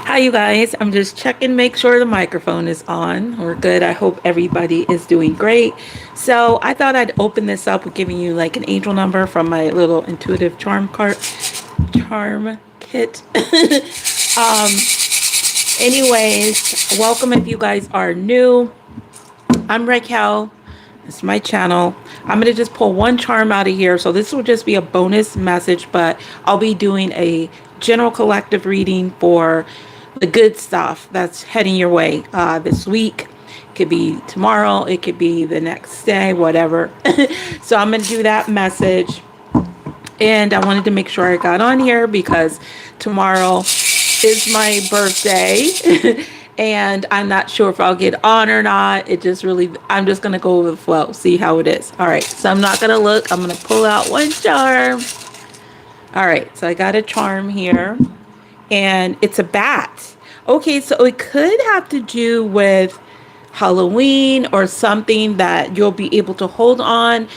Hi, you guys. I'm just checking, make sure the microphone is on. We're good. I hope everybody is doing great. So, I thought I'd open this up with giving you like an angel number from my little intuitive charm kit. um, anyways, welcome if you guys are new. I'm Raquel. It's my channel. I'm going to just pull one charm out of here. So this will just be a bonus message, but I'll be doing a general collective reading for the good stuff that's heading your way this week. It could be tomorrow. It could be the next day, whatever. So I'm going to do that message. And I wanted to make sure I got on here because tomorrow is my birthday. And I'm not sure if I'll get on or not. It just really, I'm just going to go with the flow, see how it is. All right. So I'm not going to look. I'm going to pull out one charm. All right. So I got a charm here. And it's a bat. Okay. So it could have to do with Halloween or something that you'll be able to hold on.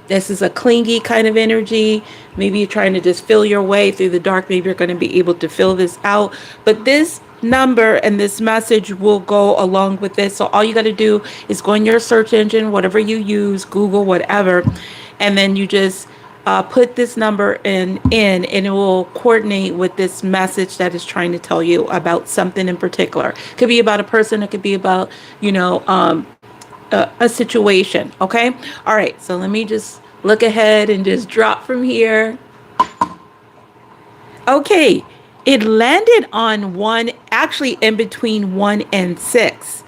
This is a clingy kind of energy. Maybe you're trying to just feel your way through the dark. Maybe you're going to be able to fill this out. But this number and this message will go along with this. So all you got to do is go in your search engine, whatever you use, Google, whatever, and then you just put this number in, and it will coordinate with this message that is trying to tell you about something in particular. It could be about a person. It could be about, a situation. Okay. All right. So let me just look ahead and just drop from here. Okay. It landed on one, actually in between 1 and 6.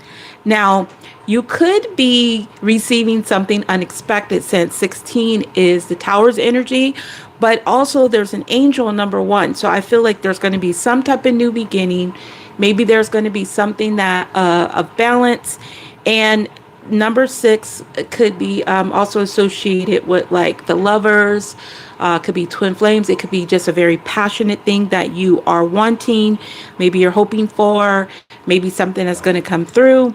Now, you could be receiving something unexpected since 16 is the tower's energy, but also there's an angel number 1. So I feel like there's going to be some type of new beginning. Maybe there's going to be something that of balance. And number 6 could be also associated with like the lovers, could be twin flames. It could be just a very passionate thing that you are wanting. Maybe you're hoping for, maybe something that's going to come through.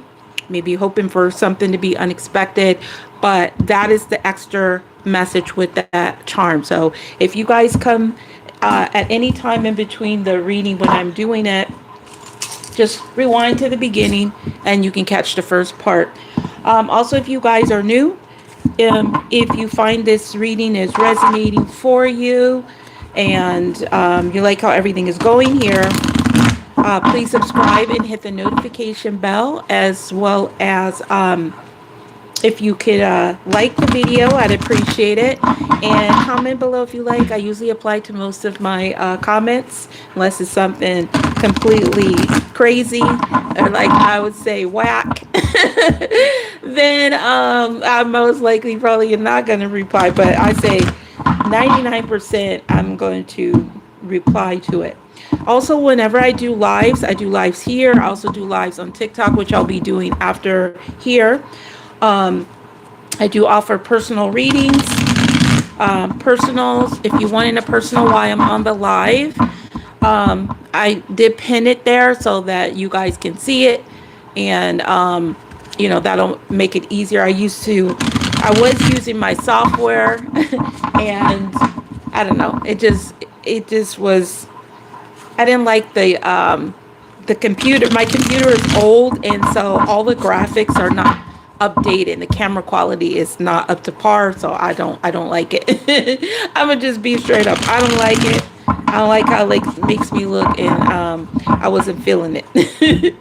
Maybe you're hoping for something to be unexpected, but that is the extra message with that charm. So if you guys come at any time in between the reading when I'm doing it, just rewind to the beginning and you can catch the first part. Also, if you guys are new, if you find this reading is resonating for you and you like how everything is going here, please subscribe and hit the notification bell, as well as if you could like the video, I'd appreciate it. And comment below if you like. I usually apply to most of my comments, unless it's something completely crazy or like I would say whack. Then I'm most likely probably not going to reply. But I say 99% I'm going to reply to it. Also, whenever I do lives here. I also do lives on TikTok, which I'll be doing after here. I do offer personal readings, personals. If you want in a personal while I'm on the live, I did pin it there so that you guys can see it, and that'll make it easier. I was using my software, and I don't know. It just was. I didn't like the computer. My computer is old, and so all the graphics are not updated. The camera quality is not up to par, so I don't like it. I'm gonna just be straight up. I don't like it. I don't like how it makes me look, and I wasn't feeling it.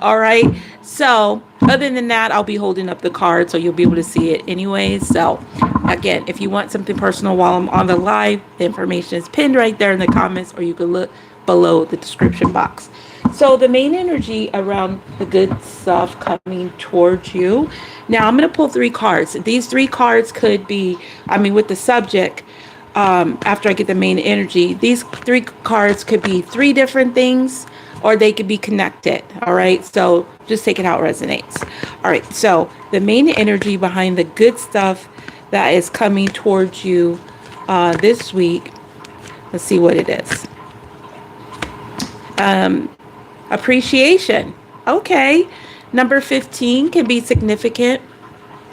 All right. So other than that, I'll be holding up the card so you'll be able to see it anyways. So again, if you want something personal while I'm on the live, the information is pinned right there in the comments, or you can look below the description box. So the main energy around the good stuff coming towards you. Now I'm going to pull 3 cards. These 3 cards could be, with the subject, after I get the main energy, these 3 cards could be 3 different things, or they could be connected. All right. So just take it how it resonates. All right. So the main energy behind the good stuff that is coming towards you this week. Let's see what it is. Appreciation. Okay. Number 15 can be significant.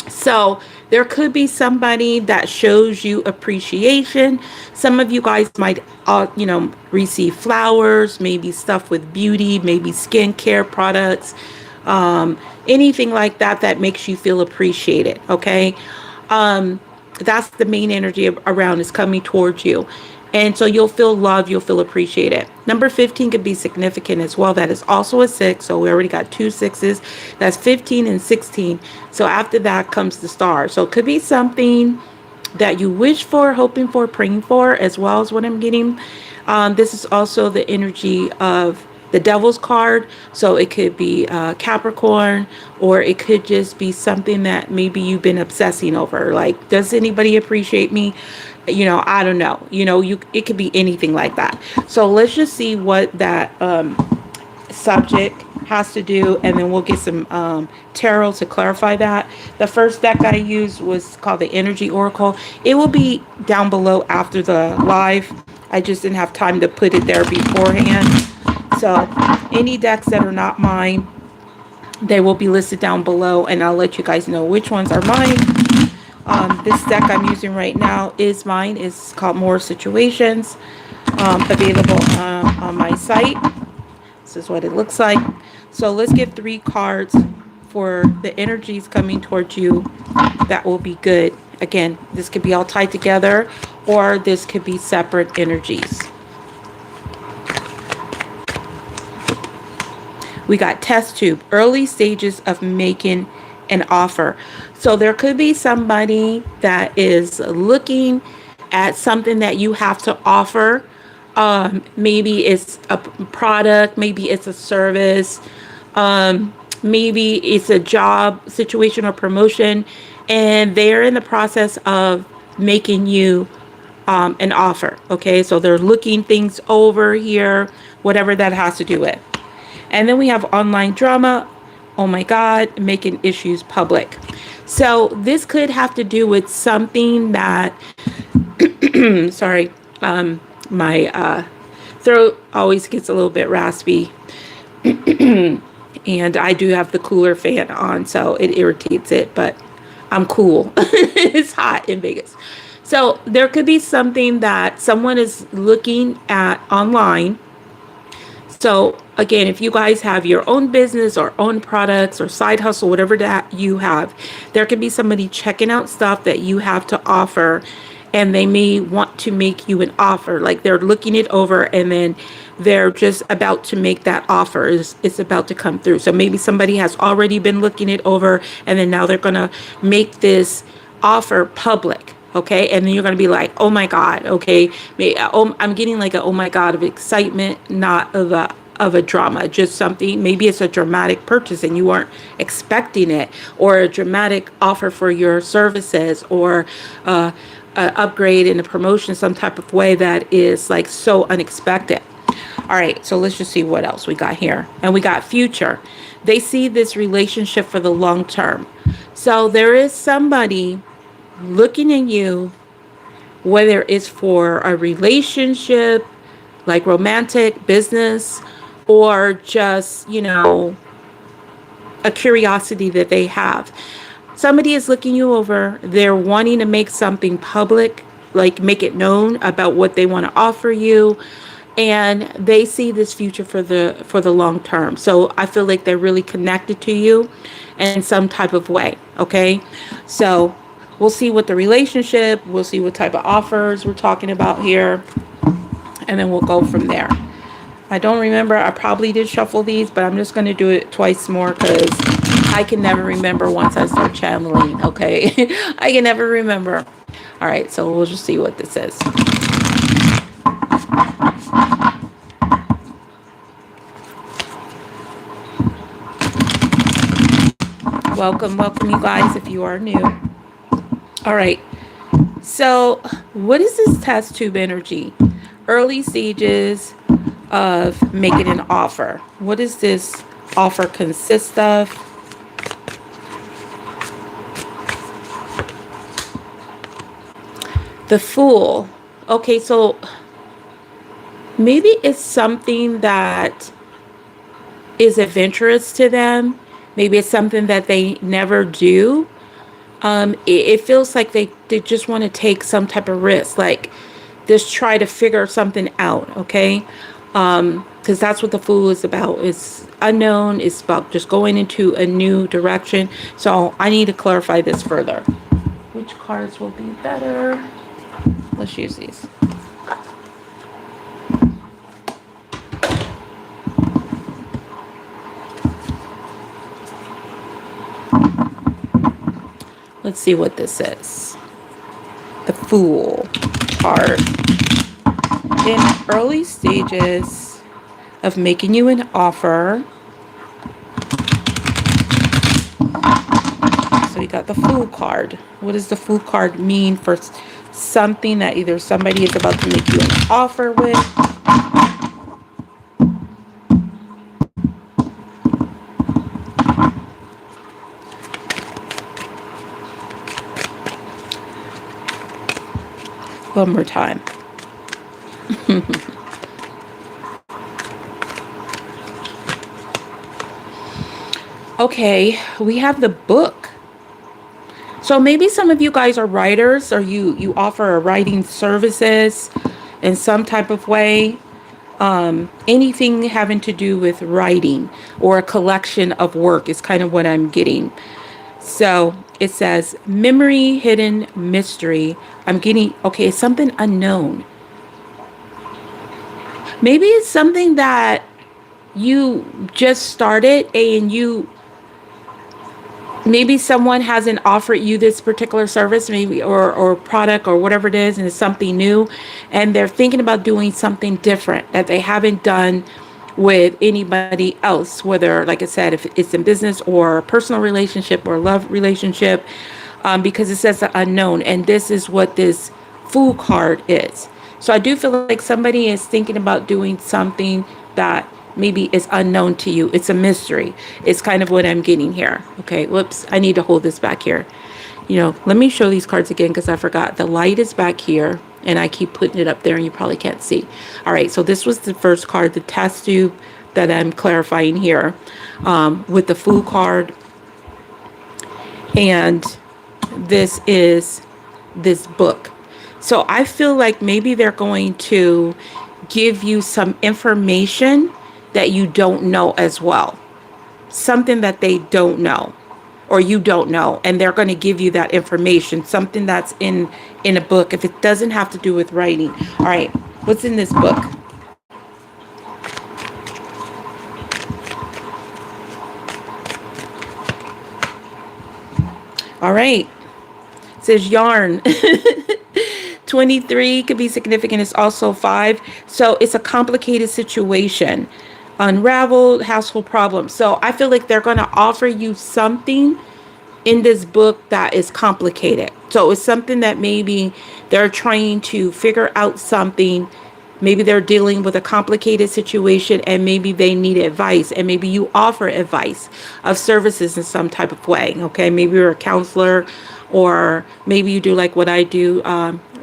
So There could be somebody that shows you appreciation. Some of you guys might, receive flowers, maybe stuff with beauty, maybe skincare products, anything like that that makes you feel appreciated. Okay. That's the main energy around is coming towards you. And so you'll feel loved, you'll feel appreciated. Number 15 could be significant as well. That is also a 6. So we already got 2 6s. That's 15 and 16. So after that comes the star. So it could be something that you wish for, hoping for, praying for, as well as what I'm getting. This is also the energy of the devil's card. So it could be Capricorn, or it could just be something that maybe you've been obsessing over. Like, does anybody appreciate me? I don't know. It could be anything like that. So let's just see what that subject has to do, and then we'll get some tarot to clarify that. The first deck I used was called the Energy Oracle. It will be down below after the live. I just didn't have time to put it there beforehand. So any decks that are not mine, they will be listed down below, and I'll let you guys know which ones are mine. This deck I'm using right now is mine. It's called More Situations, available on my site. This is what it looks like. So let's get 3 cards for the energies coming towards you. That will be good. Again, this could be all tied together, or this could be separate energies. We got test tube, early stages of making an offer. So there could be somebody that is looking at something that you have to offer. Maybe it's a product, maybe it's a service, maybe it's a job situation or promotion, and they're in the process of making you an offer. Okay, so they're looking things over here, whatever that has to do with. And then we have online drama. Oh my God, making issues public. So this could have to do with something that, sorry, my throat always gets a little bit raspy. And I do have the cooler fan on, so it irritates it, but I'm cool. It's hot in Vegas. So there could be something that someone is looking at online. So again, if you guys have your own business or own products or side hustle, whatever that you have, there could be somebody checking out stuff that you have to offer, and they may want to make you an offer. Like they're looking it over, and then they're just about to make that offer. It's about to come through. So maybe somebody has already been looking it over, and then now they're going to make this offer public. Okay, and then you're going to be like, oh my God, okay, I'm getting like a oh my God of excitement, not of a drama, just something. Maybe it's a dramatic purchase and you weren't expecting it, or a dramatic offer for your services, or an upgrade in a promotion, some type of way that is like so unexpected. All right, so let's just see what else we got here. And we got future. They see this relationship for the long term. So there is somebody looking at you, whether it's for a relationship, like romantic, business, or just, a curiosity that they have. Somebody is looking you over. They're wanting to make something public, like make it known about what they want to offer you. And they see this future for the long term. So I feel like they're really connected to you in some type of way. Okay. So we'll see what the relationship, we'll see what type of offers we're talking about here, and then we'll go from there. I don't remember. I probably did shuffle these, but I'm just going to do it twice more because I can never remember once I start channeling. Okay. I can never remember. All right. So we'll just see what this is. Welcome, you guys, if you are new. All right. So what is this test tube energy? Early stages of making an offer. What does this offer consist of? The Fool. Okay, so maybe it's something that is adventurous to them. Maybe it's something that they never do. It feels like they just want to take some type of risk, like just try to figure something out, okay? Because that's what the Fool is about. It's unknown. It's about just going into a new direction. So I need to clarify this further. Which cards will be better? Let's use these. Let's see what this is. The Fool card. In early stages of making you an offer. So you got the Fool card. What does the Fool card mean for something that either somebody is about to make you an offer with? One more time. Okay, we have the Book. So maybe some of you guys are writers, or you offer writing services in some type of way. Anything having to do with writing or a collection of work is kind of what I'm getting. So it says memory, hidden, mystery. I'm getting, okay, it's something unknown. Maybe it's something that you just started and maybe someone hasn't offered you this particular service, maybe, or product or whatever it is, and it's something new, and they're thinking about doing something different that they haven't done with anybody else, whether, like I said, if it's in business or a personal relationship or love relationship, because it says the unknown, and this is what this Fool card is. So I do feel like somebody is thinking about doing something that maybe is unknown to you. It's a mystery. It's kind of what I'm getting here. Okay, whoops, I need to hold this back here. Let me show these cards again because I forgot. The light is back here and I keep putting it up there and you probably can't see. All right, so this was the first card, the test tube, that I'm clarifying here, with the Fool card. And this is this Book. So I feel like maybe they're going to give you some information that you don't know as well. Something that they don't know or you don't know, and they're going to give you that information, something that's in a book, if it doesn't have to do with writing. All right, what's in this book? All right, it says yarn. 23 could be significant. It's also 5. So it's a complicated situation. Unraveled household problems. So I feel like they're going to offer you something in this book that is complicated. So it's something that maybe they're trying to figure out something. Maybe they're dealing with a complicated situation and maybe they need advice, and maybe you offer advice of services in some type of way. Okay, maybe you're a counselor, or maybe you do like what I do,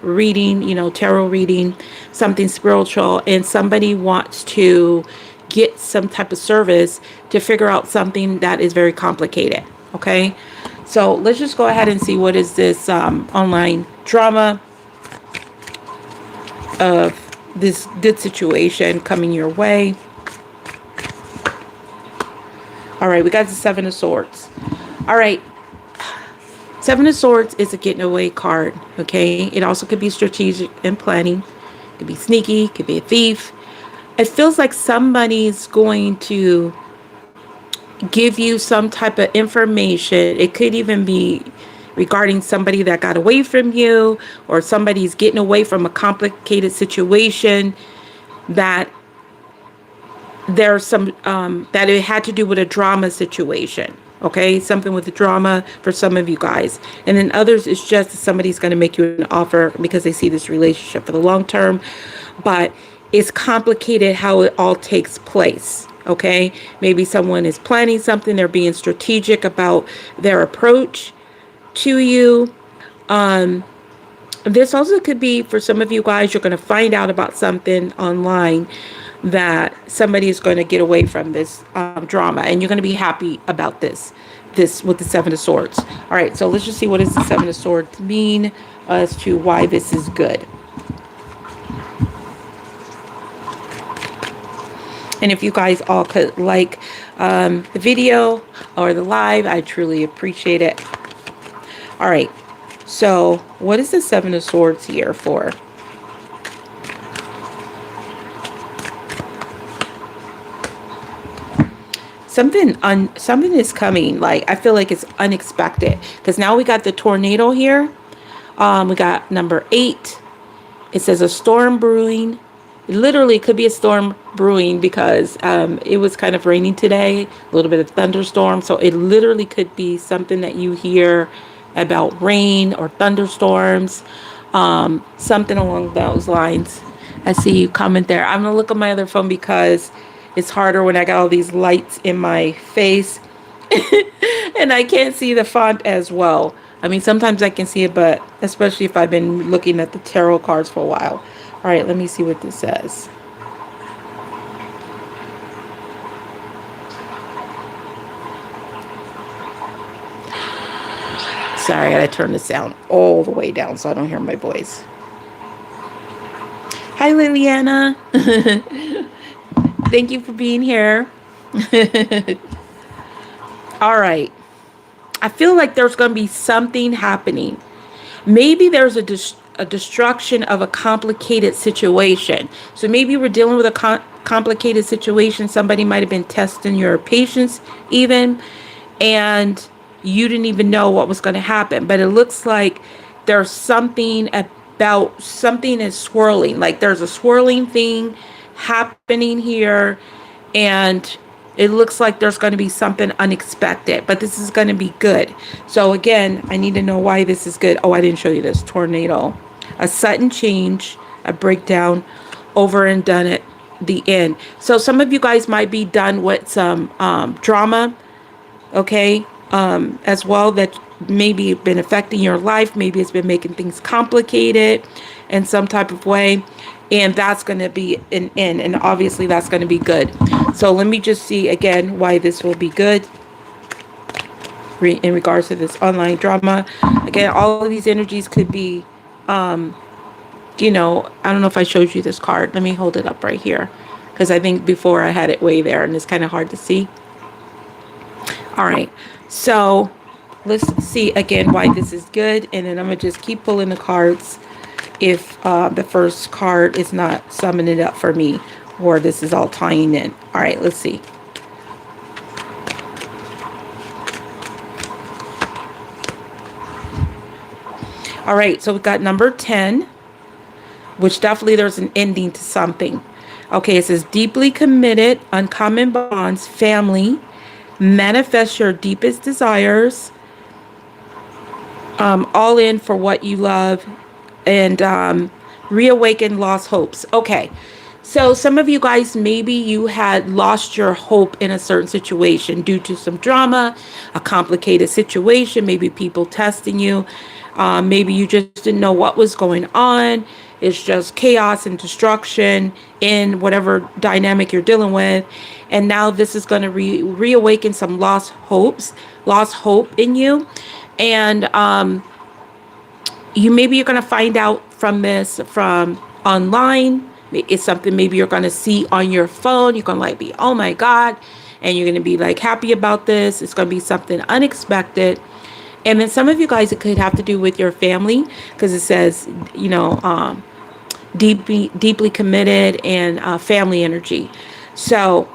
reading, tarot reading, something spiritual, and somebody wants to get some type of service to figure out something that is very complicated. Okay, so let's just go ahead and see what is this online drama of this good situation coming your way. All right, we got the 7 of Swords. All right, 7 of Swords is a getting away card. Okay, it also could be strategic and planning. It could be sneaky, could be a thief. It feels like somebody's going to give you some type of information. It could even be regarding somebody that got away from you, or somebody's getting away from a complicated situation, that there's some that it had to do with a drama situation. Okay, something with the drama for some of you guys, and then others it's just somebody's going to make you an offer because they see this relationship for the long term, but it's complicated how it all takes place. Okay, maybe someone is planning something, they're being strategic about their approach to you. This also could be for some of you guys, you're going to find out about something online that somebody is going to get away from this drama, and you're going to be happy about this with the Seven of Swords. All right, so let's just see what does the Seven of Swords mean as to why this is good. And if you guys all could like the video or the live, I truly appreciate it. All right, so what is the Seven of Swords here for? Something is coming. Like, I feel like it's unexpected, because now we got the tornado here. We got number 8. It says a storm brewing. It literally could be a storm brewing, because it was kind of raining today, a little bit of thunderstorm. So it literally could be something that you hear about rain or thunderstorms, something along those lines. I see you comment there. I'm gonna look at my other phone because it's harder when I got all these lights in my face and I can't see the font as well. I mean, sometimes I can see it, but especially if I've been looking at the tarot cards for a while. All right, let me see what this says. Sorry, I gotta turn the sound all the way down so I don't hear my voice. Hi, Liliana. Thank you for being here. All right. I feel like there's going to be something happening. Maybe there's a destruction of a complicated situation. So maybe we're dealing with a complicated situation. Somebody might have been testing your patience even, and you didn't even know what was going to happen. But it looks like there's something about something is swirling. Like there's a swirling thing happening here, and it looks like there's going to be something unexpected, but this is going to be good. So again, I need to know why this is good. Oh, I didn't show you this. Tornado, a sudden change, a breakdown, over and done at the end. So some of you guys might be done with some drama, okay, as well, that maybe been affecting your life. Maybe it's been making things complicated in some type of way. And that's going to be an end. And obviously that's going to be good. So let me just see again why this will be good in regards to this online drama. Again, all of these energies could be, you know, I don't know if I showed you this card. Let me hold it up right here, because I think before I had it way there and it's kind of hard to see. All right. So let's see again why this is good. And then I'm going to just keep pulling the cards if the first card is not summing it up for me, or this is all tying in. All right, let's see. All right, so we got number 10, which definitely there's an ending to something. Okay, it says deeply committed, uncommon bonds, family, manifest your deepest desires, all in for what you love, and reawaken lost hopes. Okay, so some of you guys, maybe you had lost your hope in a certain situation due to some drama, a complicated situation, maybe people testing you, maybe you just didn't know what was going on. It's just chaos and destruction in whatever dynamic you're dealing with. And now this is going to reawaken some lost hope in you. And you're going to find out from this from online. It's something maybe you're going to see on your phone. You're going to like be, oh my God. And you're going to be like happy about this. It's going to be something unexpected. And then some of you guys, it could have to do with your family, because it says, you know, deeply committed and family energy. So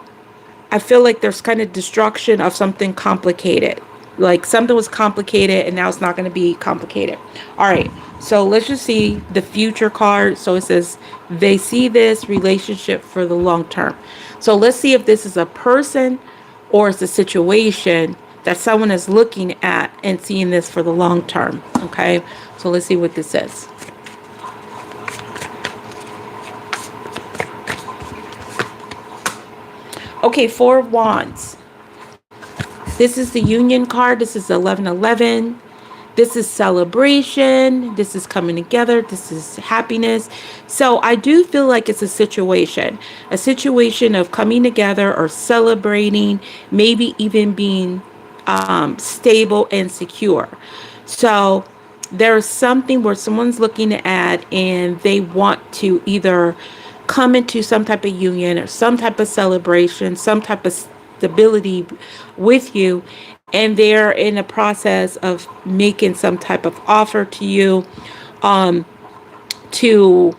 I feel like there's kind of destruction of something complicated. Like something was complicated and now it's not going to be complicated. All right. So let's just see the future card. So it says they see this relationship for the long term. So let's see if this is a person or it's a situation that someone is looking at and seeing this for the long term. Okay. So let's see what this says. Okay. 4 of Wands. This is the Union card. This is 1111. This is celebration. This is coming together. This is happiness. So I do feel like it's a situation of coming together or celebrating, maybe even being stable and secure. So there's something where someone's looking at and they want to either come into some type of union or some type of celebration, some type of stability with you, and they're in a process of making some type of offer to you, to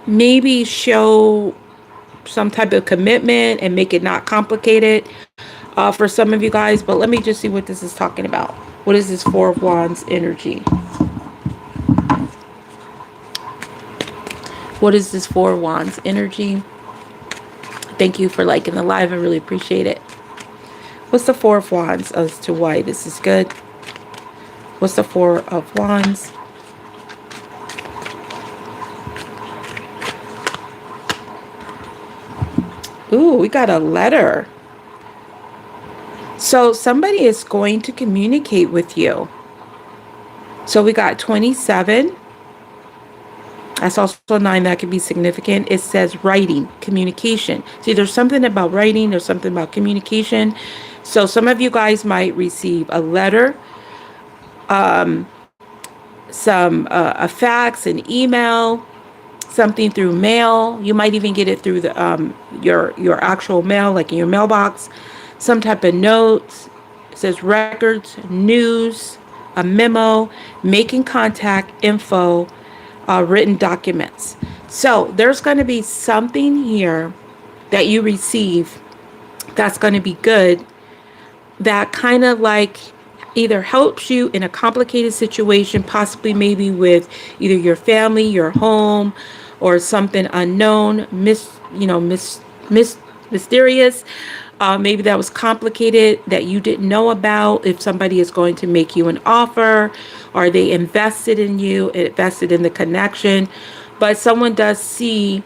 maybe show some type of commitment and make it not complicated for some of you guys. But let me just see what this is talking about. What is this Four of Wands energy? What is this Four of Wands energy? Thank you for liking the live. I really appreciate it. What's the Four of Wands as to why this is good? What's the Four of Wands? Ooh, we got a letter. So somebody is going to communicate with you. So we got 27. That's also 9. That could be significant. It says writing, communication. See, there's something about writing. There's something about communication. So some of you guys might receive a letter, a fax, an email, something through mail. You might even get it through the your actual mail, like in your mailbox. Some type of notes. It says records, news, a memo, making contact, info, written documents. So there's going to be something here that you receive that's going to be good, that kind of like either helps you in a complicated situation, possibly maybe with either your family, your home, or something unknown, mysterious. Maybe that was complicated that you didn't know about. If somebody is going to make you an offer, or they invested in you, invested in the connection, but someone does see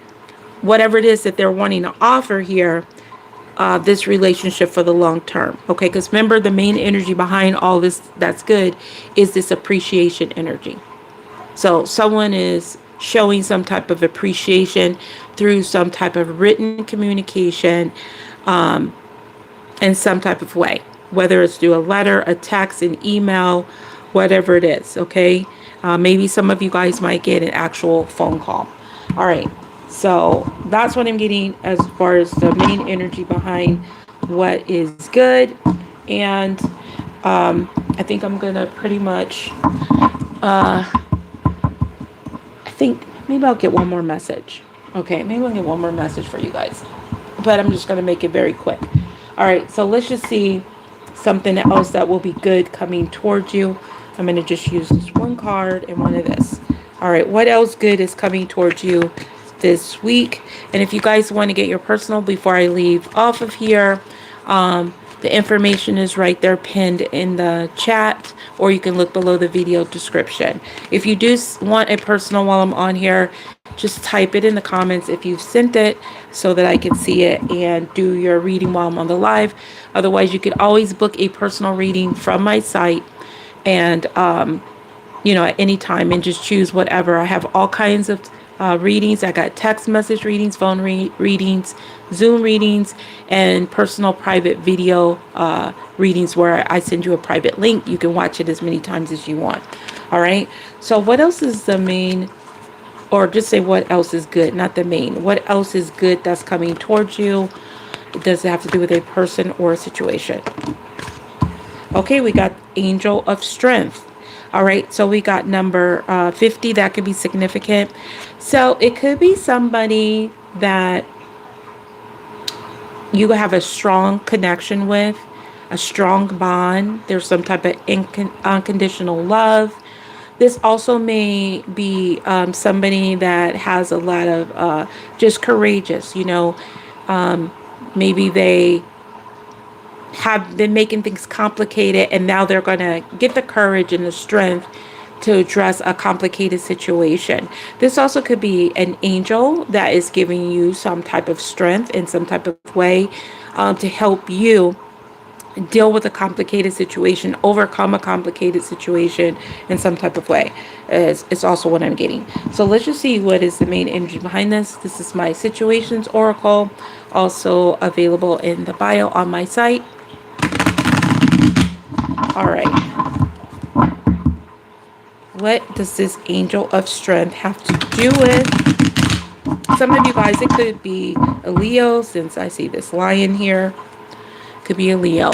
whatever it is that they're wanting to offer here, this relationship for the long term. Okay, because remember, the main energy behind all this that's good is this appreciation energy. So someone is showing some type of appreciation through some type of written communication, in some type of way, whether it's through a letter, a text, an email, whatever it is. Okay, maybe some of you guys might get an actual phone call. All right, so that's what I'm getting as far as the main energy behind what is good. And I think I'm gonna pretty much I think maybe I'll get one more message. Okay, maybe I'll get one more message for you guys, but I'm just gonna make it very quick. All right, so let's just see something else that will be good coming towards you. I'm going to just use this one card and one of this. All right, what else good is coming towards you this week? And if you guys want to get your personal before I leave off of here, the information is right there pinned in the chat, or you can look below the video description. If you do want a personal while I'm on here, just type it in the comments if you've sent it so that I can see it and do your reading while I'm on the live. Otherwise, you could always book a personal reading from my site, and at any time, and just choose whatever. I have all kinds of readings. I got text message readings, phone readings, Zoom readings, and personal private video readings where I send you a private link. You can watch it as many times as you want. All right. So what else is the main, or just say what else is good, not the main. What else is good that's coming towards you? Does it have to do with a person or a situation? Okay, we got Angel of Strength. All right, so we got number 50. That could be significant. So it could be somebody that you have a strong connection with, a strong bond. There's some type of unconditional love. This also may be somebody that has a lot of just courageous, maybe they have been making things complicated, and now they're going to get the courage and the strength to address a complicated situation. This also could be an angel that is giving you some type of strength in some type of way to help you deal with a complicated situation, overcome a complicated situation in some type of way. Is also what I'm getting. So let's just see what is the main energy behind this. This is my situations oracle, also available in the bio on my site. All right. What does this angel of strength have to do with? Some of you guys, it could be a Leo, since I see this lion here. Could be a Leo.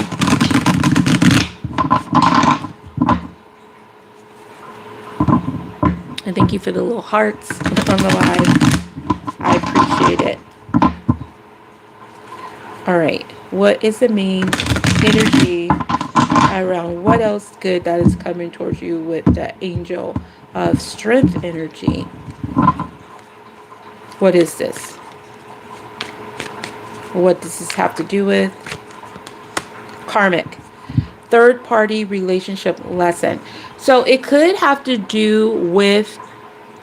And thank you for the little hearts on the live. I appreciate it. All right. What is the main energy around what else good that is coming towards you with the angel of strength energy? What is this? What does this have to do with? Karmic. Third party relationship lesson. So it could have to do with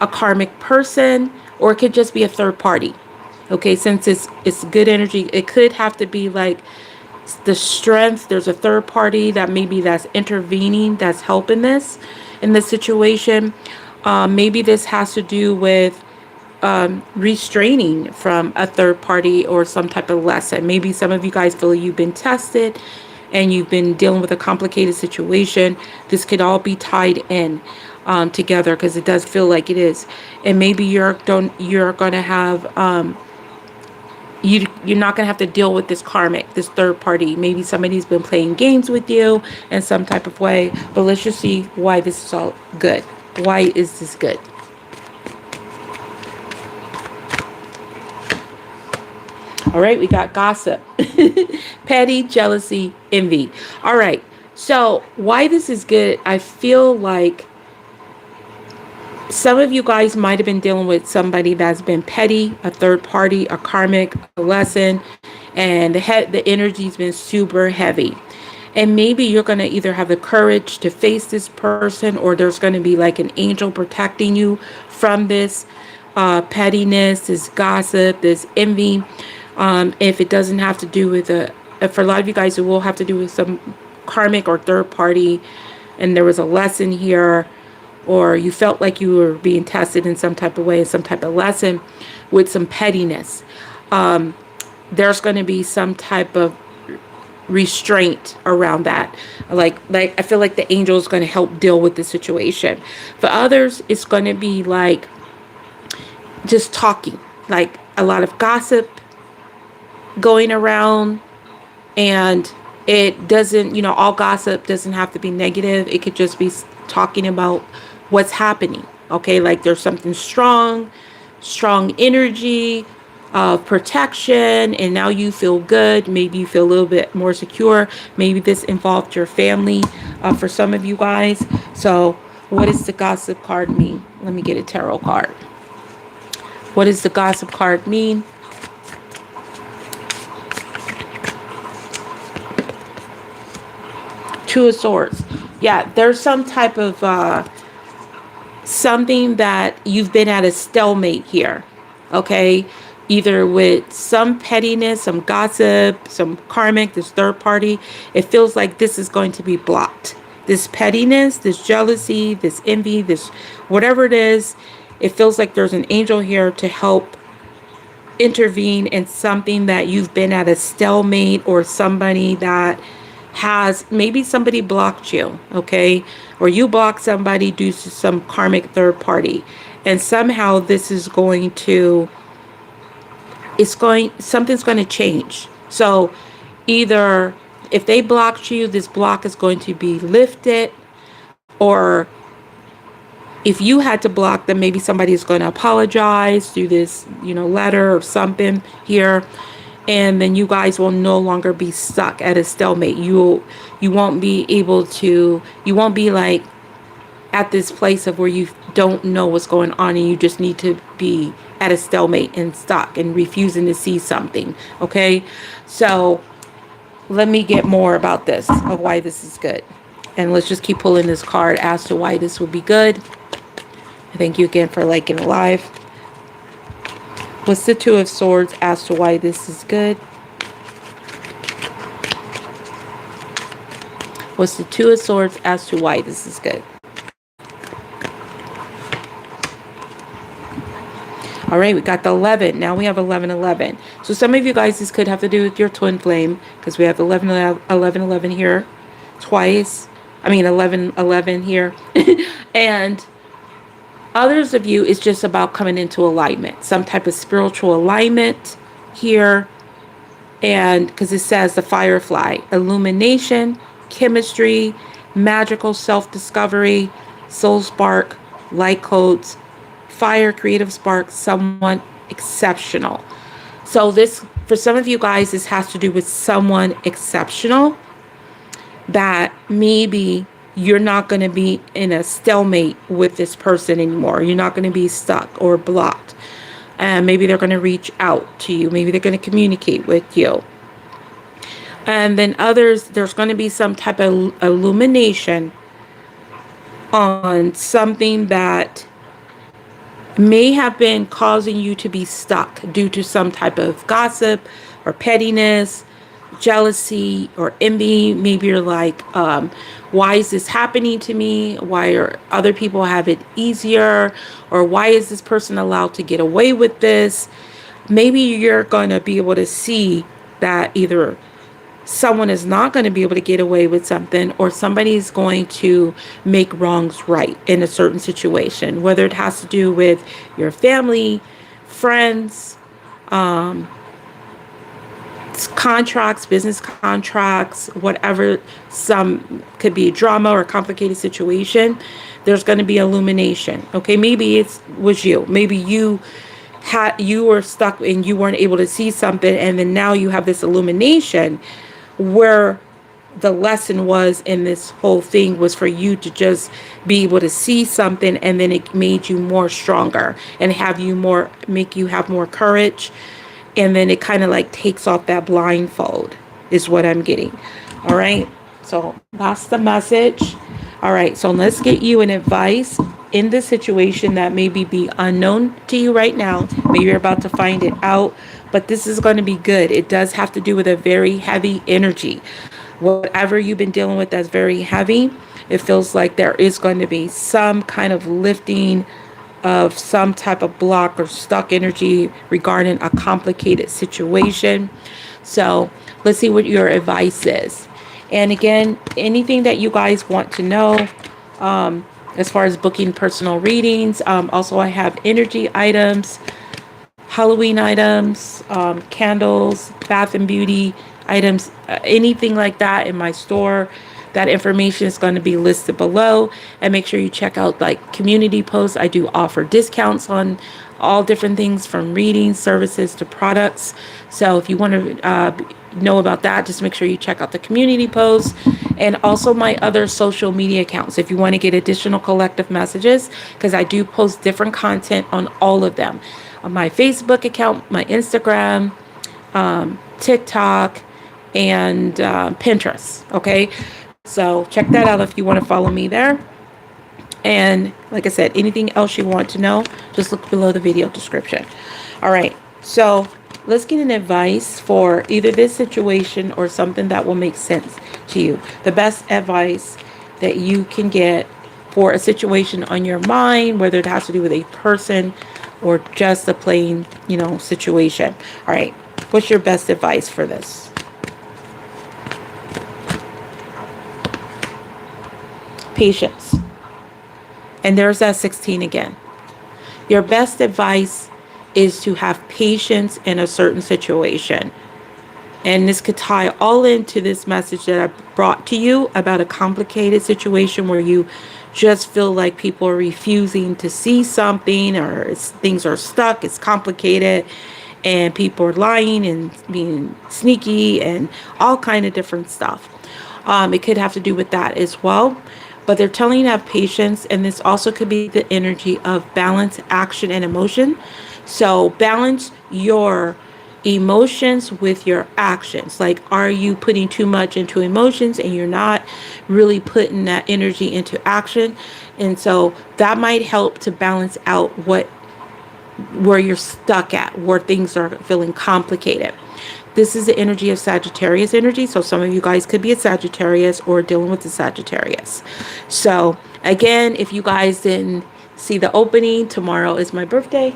a karmic person, or it could just be a third party. Okay, since it's good energy, it could have to be like the strength. There's a third party that maybe that's intervening, that's helping this in this situation. Maybe this has to do with restraining from a third party or some type of lesson. Maybe some of you guys feel you've been tested and you've been dealing with a complicated situation. This could all be tied in together, because it does feel like it is. And maybe you're going to have you're not going to have to deal with this karmic, this third party. Maybe somebody's been playing games with you in some type of way. But let's just see why this is all good. Why is this good? All right, we got gossip, petty, jealousy, envy. All right, so why this is good, I feel like some of you guys might have been dealing with somebody that's been petty, a third party, a karmic, a lesson, and the energy's been super heavy. And maybe you're going to either have the courage to face this person, or there's going to be like an angel protecting you from this pettiness, this gossip, this envy. If it doesn't have to do with for a lot of you guys, it will have to do with some karmic or third party, and there was a lesson here, or you felt like you were being tested in some type of way, some type of lesson with some pettiness. There's going to be some type of restraint around that. Like I feel like the angel is going to help deal with the situation. For others, it's going to be like just talking, like a lot of gossip going around. And it doesn't, all gossip doesn't have to be negative. It could just be talking about what's happening. Okay, like there's something strong energy of protection, and now you feel good. Maybe you feel a little bit more secure. Maybe this involved your family for some of you guys. So what does the gossip card mean? Let me get a tarot card. What does the gossip card mean? Two of Swords. Yeah, there's some type of something that you've been at a stalemate here. Okay, either with some pettiness, some gossip, some karmic, this third party. It feels like this is going to be blocked. This pettiness, this jealousy, this envy, this whatever it is. It feels like there's an angel here to help intervene in something that you've been at a stalemate, or somebody that has, maybe somebody blocked you, okay, or you blocked somebody due to some karmic third party, and somehow this is going to, something's going to change. So either if they blocked you, this block is going to be lifted, or if you had to block them, maybe somebody is going to apologize through this, letter or something here. And then you guys will no longer be stuck at a stalemate. You won't be able to, you won't be like at this place of where you don't know what's going on, and you just need to be at a stalemate and stuck and refusing to see something. Okay, so let me get more about this, of why this is good. And let's just keep pulling this card as to why this would be good. Thank you again for liking it live. What's the Two of Swords as to why this is good? What's the Two of Swords as to why this is good? All right, we got the 11. Now we have 1111. So some of you guys, this could have to do with your twin flame, because we have 1111 here twice. I mean, 1111 here. And others of you, it's just about coming into alignment, some type of spiritual alignment here. And because it says the firefly, illumination, chemistry, magical self-discovery, soul spark, light codes, fire, creative spark, someone exceptional. So this, for some of you guys, this has to do with someone exceptional, that maybe you're not going to be in a stalemate with this person anymore. You're not going to be stuck or blocked. And maybe they're going to reach out to you. Maybe they're going to communicate with you. And then others, there's going to be some type of illumination on something that may have been causing you to be stuck due to some type of gossip or pettiness, jealousy or envy. Maybe you're like, why is this happening to me? Why are other people have it easier? Or why is this person allowed to get away with this? Maybe you're going to be able to see that either someone is not going to be able to get away with something, or somebody's going to make wrongs right in a certain situation, whether it has to do with your family, friends, contracts, business contracts, whatever. Some could be drama or complicated situation. There's going to be illumination. Okay, maybe it was you. Maybe you were stuck and you weren't able to see something, and then now you have this illumination, where the lesson was in this whole thing was for you to just be able to see something, and then it made you more stronger and make you have more courage. And then it kind of like takes off that blindfold is what I'm getting. All right. So that's the message. All right. So let's get you an advice in this situation that maybe be unknown to you right now. Maybe you're about to find it out, but this is going to be good. It does have to do with a very heavy energy. Whatever you've been dealing with that's very heavy, it feels like there is going to be some kind of lifting of some type of block or stuck energy regarding a complicated situation. So let's see what your advice is. And again, anything that you guys want to know, as far as booking personal readings, also I have energy items, Halloween items, candles, bath and beauty items, anything like that in my store. That information is going to be listed below, and make sure you check out like community posts. I do offer discounts on all different things from readings, services to products. So if you want to know about that, just make sure you check out the community posts and also my other social media accounts if you want to get additional collective messages, because I do post different content on all of them. On my Facebook account, my Instagram, TikTok, and Pinterest. Okay. So check that out if you want to follow me there. And like I said, anything else you want to know, just look below the video description. All right. So let's get an advice for either this situation or something that will make sense to you. The best advice that you can get for a situation on your mind, whether it has to do with a person or just a plain, situation. All right. What's your best advice for this? Patience. And there's that 16 again. Your best advice is to have patience in a certain situation. And this could tie all into this message that I brought to you about a complicated situation where you just feel like people are refusing to see something, or things are stuck, it's complicated, and people are lying and being sneaky and all kind of different stuff. It could have to do with that as well. But they're telling you to have patience, and this also could be the energy of balance, action, and emotion. So balance your emotions with your actions. Like, are you putting too much into emotions and you're not really putting that energy into action? And so that might help to balance out where you're stuck at, where things are feeling complicated. this is the energy of Sagittarius energy. So some of you guys could be a Sagittarius or dealing with the Sagittarius. So again, if you guys didn't see the opening, tomorrow is my birthday.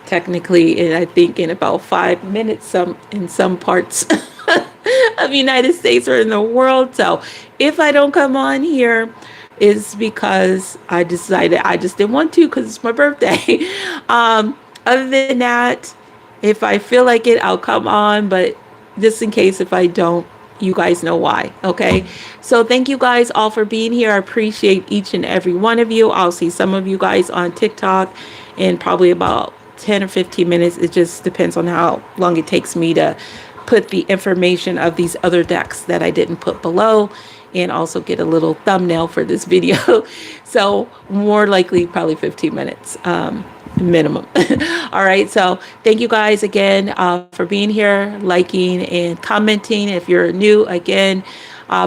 Technically, and I think in about 5 minutes, in some parts of United States or in the world. So if I don't come on here, is because I decided I just didn't want to because it's my birthday. Other than that, if I feel like it, I'll come on. But just in case if I don't, you guys know why. Okay. So thank you guys all for being here. I appreciate each and every one of you. I'll see some of you guys on TikTok in probably about 10 or 15 minutes. It just depends on how long it takes me to put the information of these other decks that I didn't put below, and also get a little thumbnail for this video. So more likely probably 15 minutes minimum. All right, so thank you guys again for being here, liking and commenting. If you're new, again,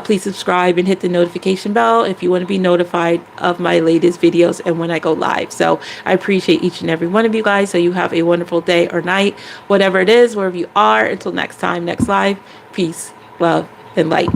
please subscribe and hit the notification bell if you want to be notified of my latest videos and when I go live. So I appreciate each and every one of you guys. So you have a wonderful day or night, whatever it is, wherever you are. Until next time, next live, peace, love, and light.